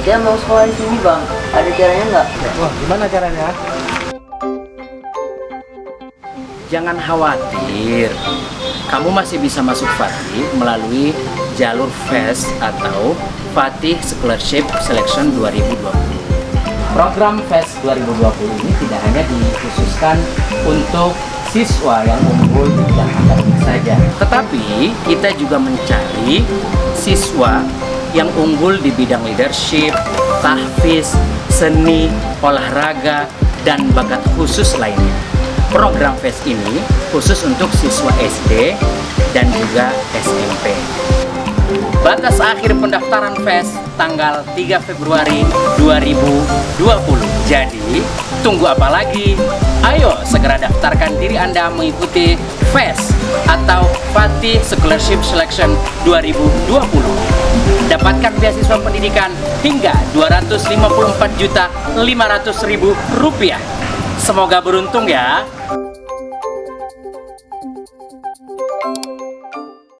Dia mau sekolah di sini bang, ada caranya nggak? Wah, gimana caranya? Jangan khawatir, kamu masih bisa masuk Fatih melalui jalur FES atau Fatih Scholarship Selection 2020. Program FES 2020 ini tidak hanya dikhususkan untuk siswa yang unggul di bidang akademik saja, tetapi kita juga mencari siswa yang unggul di bidang leadership, tahfiz, seni, olahraga, dan bakat khusus lainnya. Program FES ini khusus untuk siswa SD dan juga SMP. Batas akhir pendaftaran FES tanggal 3 Februari 2020. Jadi, tunggu apa lagi? Ayo segera daftarkan diri Anda mengikuti FES atau Fatih Scholarship Selection 2020. Dapatkan beasiswa pendidikan hingga Rp254.500.000. Semoga beruntung ya.